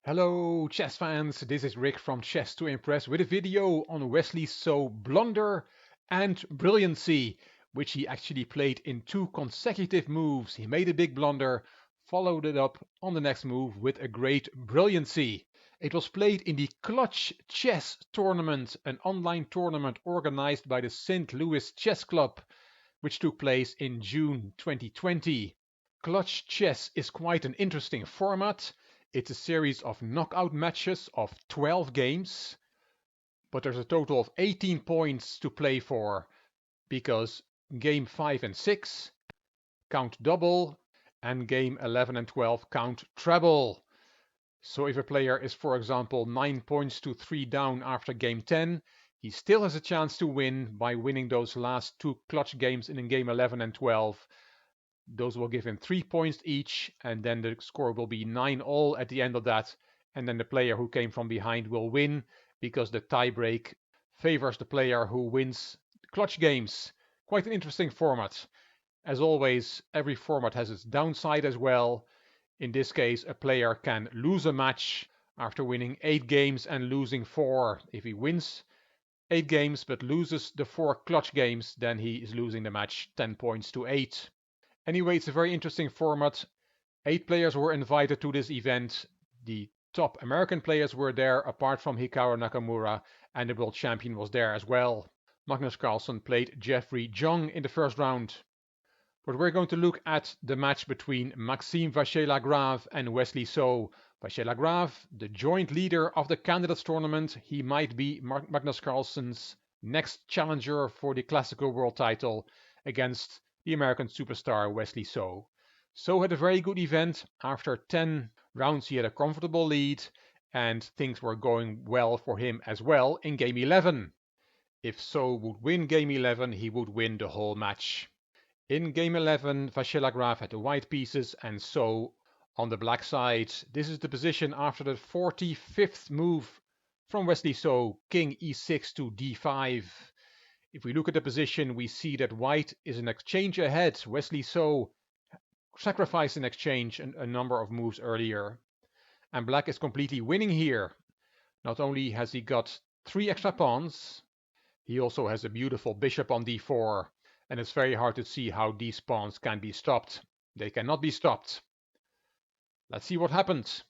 Hello chess fans, this is Rick from Chess to Impress with a video on Wesley So Blunder and Brilliancy, which he actually played in two consecutive moves. He made a big blunder, followed it up on the next move with a great Brilliancy. It was played in the Clutch Chess Tournament, an online tournament organized by the St. Louis Chess Club, which took place in June 2020. Clutch chess is quite an interesting format. It's a series of knockout matches of 12 games, but there's a total of 18 points to play for because game 5 and 6 count double and game 11 and 12 count treble. So if a player is, for example, 9 points to 3 down after game 10, he still has a chance to win by winning those last two clutch games in game 11 and 12. Those will give him 3 points each, and then the score will be 9-all at the end of that. And then the player who came from behind will win because the tiebreak favors the player who wins clutch games. Quite an interesting format. As always, every format has its downside as well. In this case, a player can lose a match after winning 8 games and losing 4. If he wins 8 games but loses the 4 clutch games, then he is losing the match 10 points to 8. Anyway, it's a very interesting format. 8 players were invited to this event. The top American players were there, apart from Hikaru Nakamura, and the world champion was there as well. Magnus Carlsen played Jeffrey Jung in the first round. But we're going to look at the match between Maxime Vachier-Lagrave and Wesley So. Vachier-Lagrave, the joint leader of the Candidates Tournament, he might be Magnus Carlsen's next challenger for the Classical World title against the American superstar Wesley So. So had a very good event. After 10 rounds he had a comfortable lead and things were going well for him as well in game 11. If So would win game 11, he would win the whole match. In game 11, Vachier-Lagrave had the white pieces and So on the black side. This is the position after the 45th move from Wesley So, king e6 to d5. If we look at the position, we see that white is an exchange ahead. Wesley So sacrificed an exchange a number of moves earlier. And black is completely winning here. Not only has he got 3 extra pawns, he also has a beautiful bishop on d4. And it's very hard to see how these pawns can be stopped. They cannot be stopped. Let's see what happened.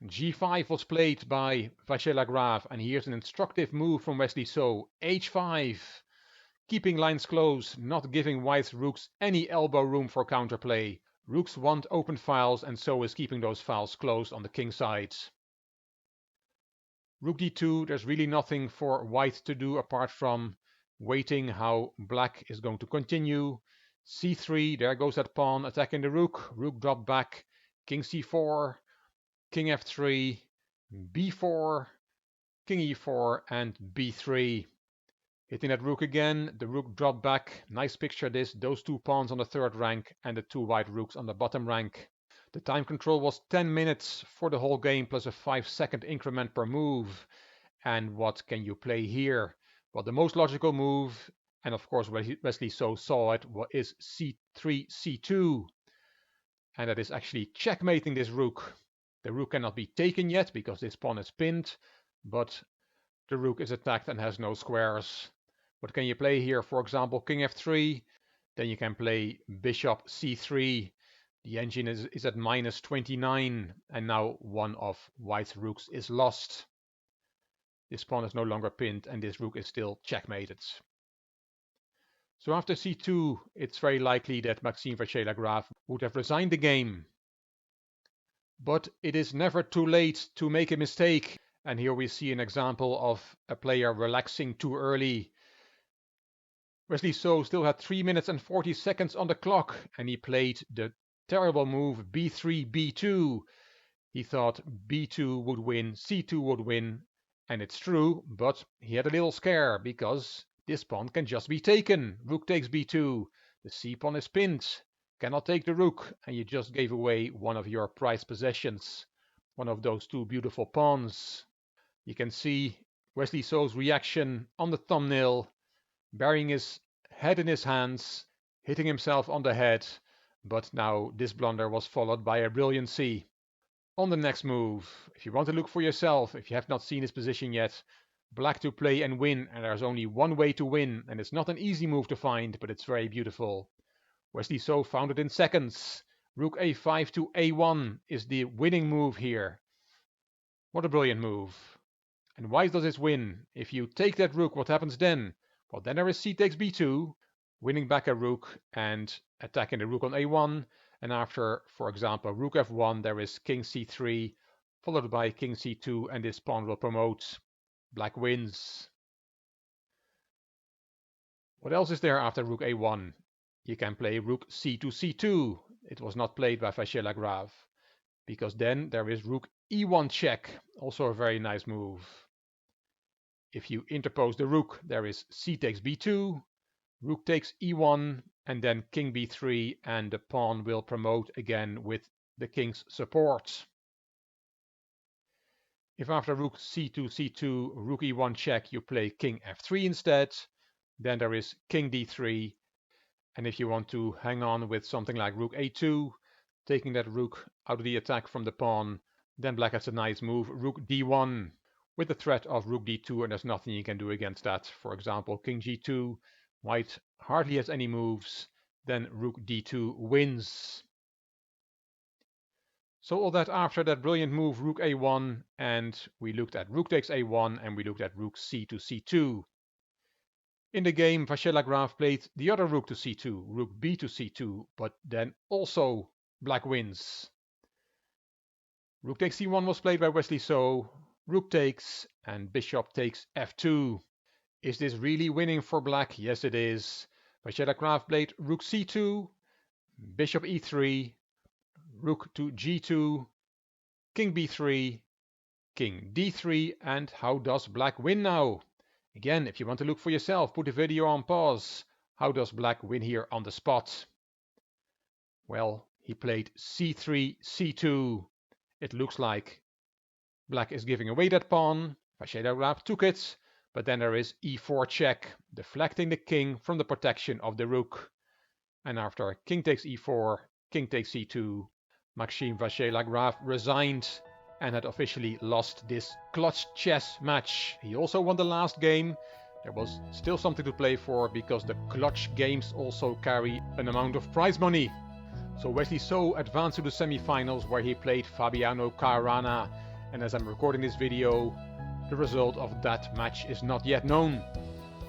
g5 was played by Vachier-Lagrave, and here's an instructive move from Wesley So. h5. Keeping lines close, not giving white's rooks any elbow room for counterplay. Rooks want open files, and So is keeping those files closed on the king side. Rook d2, there's really nothing for white to do apart from waiting how black is going to continue. c3, there goes that pawn attacking the rook. Rook drop back, king c4, king f3, b4, king e4, and b3. Hitting that rook again, the rook dropped back. Nice picture this, those 2 pawns on the 3rd rank and the 2 white rooks on the bottom rank. The time control was 10 minutes for the whole game plus a 5-second increment per move. And what can you play here? Well, the most logical move, and of course Wesley So saw it, is c3, c2. And that is actually checkmating this rook. The rook cannot be taken yet because this pawn is pinned, but the rook is attacked and has no squares. What can you play here? For example, king f3. Then you can play bishop c3. The engine is at minus 29, and now one of white's rooks is lost. This pawn is no longer pinned, and this rook is still checkmated. So after c2, it's very likely that Maxime Vachier-Lagrave would have resigned the game. But it is never too late to make a mistake. And here we see an example of a player relaxing too early. Wesley So still had 3 minutes and 40 seconds on the clock, and he played the terrible move b3, b2. He thought b2 would win, c2 would win, and it's true, but he had a little scare because this pawn can just be taken. Rook takes b2, the c pawn is pinned, cannot take the rook, and you just gave away one of your prized possessions, one of those 2 beautiful pawns. You can see Wesley So's reaction on the thumbnail, burying his head in his hands, hitting himself on the head, but now this blunder was followed by a brilliancy. On the next move, if you want to look for yourself, if you have not seen his position yet, black to play and win, and there's only one way to win, and it's not an easy move to find, but it's very beautiful. Wesley So found it in seconds. Rook a5 to a1 is the winning move here. What a brilliant move. And why does this win? If you take that rook, what happens then? Well, then there is c takes b2, winning back a rook and attacking the rook on a1. And after, for example, rook f1, there is king c3, followed by king c2, and this pawn will promote. Black wins. What else is there after rook a1? You can play rook c to c2. It was not played by Vachier-Lagrave, because then there is rook e1 check, also a very nice move. If you interpose the rook, there is c takes b2, rook takes e1, and then king b3, and the pawn will promote again with the king's support. If after rook c2, c2, rook e1 check, you play king f3 instead, then there is king d3. And if you want to hang on with something like rook a2, taking that rook out of the attack from the pawn, then black has a nice move, rook d1, with the threat of rook d2, and there's nothing you can do against that. For example, king g2, white hardly has any moves, then rook d2 wins. So all that after that brilliant move, rook a1, and we looked at rook takes a1, and we looked at rook c to c2. In the game, Vachier-Lagrave played the other rook to c2, rook b to c2, but then also black wins. Rook takes c1 was played by Wesley So, rook takes, and bishop takes f2. Is this really winning for black? Yes, it is. Vachier-Lagrave played rook c2, bishop e3, rook to g2, king b3, king d3, and how does black win now? Again, if you want to look for yourself, put the video on pause. How does black win here on the spot? Well, he played c3, c2. It looks like black is giving away that pawn. Vachier-Lagrave took it, but then there is e4 check, deflecting the king from the protection of the rook. And after king takes e4, king takes c2, Maxime Vachier-Lagrave resigned and had officially lost this clutch chess match. He also won the last game. There was still something to play for, because the clutch games also carry an amount of prize money. So Wesley So advanced to the semi-finals, where he played Fabiano Caruana, and as I'm recording this video, the result of that match is not yet known.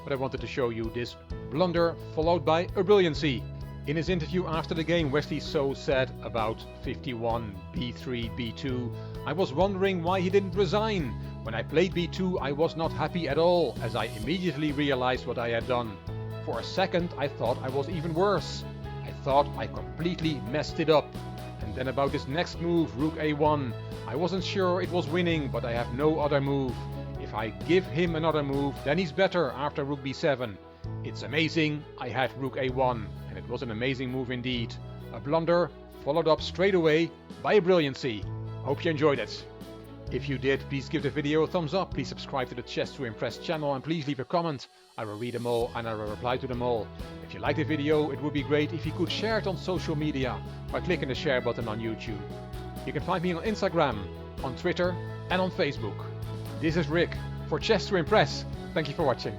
But I wanted to show you this blunder followed by a brilliancy. In his interview after the game, Wesley So said about 51, b3, b2, I was wondering why he didn't resign. When I played b2, I was not happy at all, as I immediately realized what I had done. For a second, I thought I was even worse. I thought I completely messed it up. And then about this next move, rook a1, I wasn't sure it was winning, but I have no other move. If I give him another move, then he's better after rook b7. It's amazing, I had rook a1, and it was an amazing move indeed. A blunder followed up straight away by a brilliancy. Hope you enjoyed it. If you did, please give the video a thumbs up, please subscribe to the Chess to Impress channel, and please leave a comment. I will read them all and I will reply to them all. If you liked the video, it would be great if you could share it on social media by clicking the share button on YouTube. You can find me on Instagram, on Twitter and on Facebook. This is Rick for Chess to Impress. Thank you for watching.